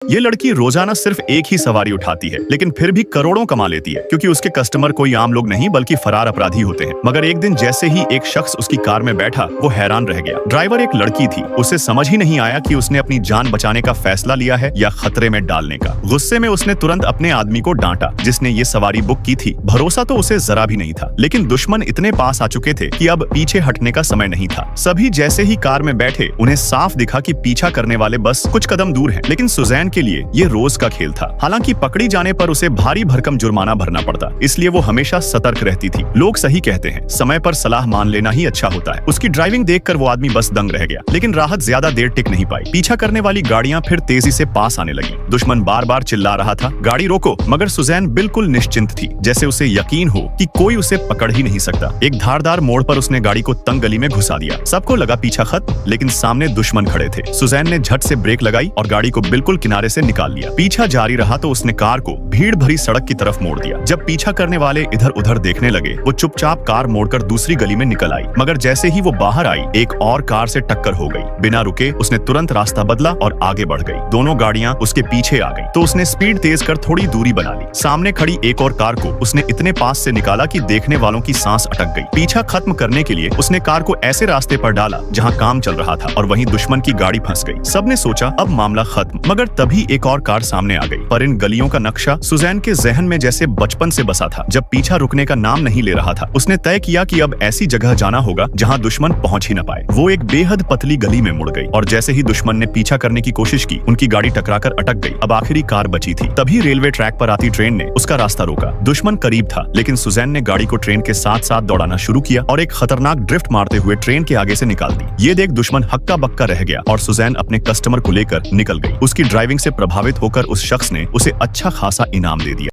ये लड़की रोजाना सिर्फ एक ही सवारी उठाती है, लेकिन फिर भी करोड़ों कमा लेती है क्योंकि उसके कस्टमर कोई आम लोग नहीं बल्कि फरार अपराधी होते हैं। मगर एक दिन जैसे ही एक शख्स उसकी कार में बैठा, वो हैरान रह गया। ड्राइवर एक लड़की थी। उसे समझ ही नहीं आया कि उसने अपनी जान बचाने का फैसला लिया है या खतरे में डालने का। गुस्से में उसने तुरंत अपने आदमी को डांटा जिसने ये सवारी बुक की थी। भरोसा तो उसे जरा भी नहीं था, लेकिन दुश्मन इतने पास आ चुके थे कि अब पीछे हटने का समय नहीं था। सभी जैसे ही कार में बैठे, उन्हें साफ दिखा कि पीछा करने वाले बस कुछ कदम दूर हैं। लेकिन सुजैन के लिए ये रोज का खेल था। हालांकि पकड़ी जाने पर उसे भारी भरकम जुर्माना भरना पड़ता, इसलिए वो हमेशा सतर्क रहती थी। लोग सही कहते हैं, समय पर सलाह मान लेना ही अच्छा होता है। उसकी ड्राइविंग देखकर वो आदमी बस दंग रह गया, लेकिन राहत ज्यादा देर टिक नहीं पाई। पीछा करने वाली गाड़ियां फिर तेजी से पास आने लगी। दुश्मन बार बार चिल्ला रहा था, गाड़ी रोको, मगर सुजैन बिल्कुल निश्चिंत थी, जैसे उसे यकीन हो कि कोई उसे पकड़ ही नहीं सकता। एक धारदार मोड़ पर उसने गाड़ी को तंग गली में घुसा दिया। सबको लगा पीछा खत्म, लेकिन सामने दुश्मन खड़े थे। सुजैन ने झट से ब्रेक लगाई और गाड़ी को बिल्कुल किनारे से निकाल लिया। पीछा जारी रहा तो उसने कार को भीड़ भरी सड़क की तरफ मोड़ दिया। जब पीछा करने वाले इधर उधर देखने लगे, वो चुपचाप कार मोड़कर दूसरी गली में निकल आई। मगर जैसे ही वो बाहर आई, एक और कार से टक्कर हो गई। बिना रुके उसने तुरंत रास्ता बदला और आगे बढ़ गई। दोनों गाड़ियां उसके पीछे आ गईं, तो उसने स्पीड तेज कर थोड़ी दूरी बना ली। सामने खड़ी एक और कार को उसने इतने पास से निकाला कि देखने वालों की सांस अटक गई। पीछा खत्म करने के लिए उसने कार को ऐसे रास्ते पर डाला जहां काम चल रहा था, और वहीं दुश्मन की गाड़ी फंस गई। सबने सोचा अब मामला खत्म, मगर तभी एक और कार सामने आ गई। पर इन गलियों का नक्शा सुजैन के जहन में जैसे बचपन से बसा था। जब पीछा रुकने का नाम नहीं ले रहा था, उसने तय किया कि अब ऐसी जगह जाना होगा जहां दुश्मन पहुंच ही न पाए। वो एक बेहद पतली गली में मुड़ गई, और जैसे ही दुश्मन ने पीछा करने की कोशिश की, उनकी गाड़ी टकराकर अटक गई। अब आखिरी कार बची थी। तभी रेलवे ट्रैक पर आती ट्रेन ने उसका रास्ता रोका। दुश्मन करीब था, लेकिन सुजैन ने गाड़ी को ट्रेन के साथ साथ दौड़ाना शुरू किया और एक खतरनाक ड्रिफ्ट मारते हुए ट्रेन के आगे से निकाल दी। ये देख दुश्मन हक्का बक्का रह गया और सुजैन अपने कस्टमर को लेकर निकल गई। उसकी ड्राइविंग से प्रभावित होकर उस शख्स ने उसे अच्छा खासा इनाम दे दिया।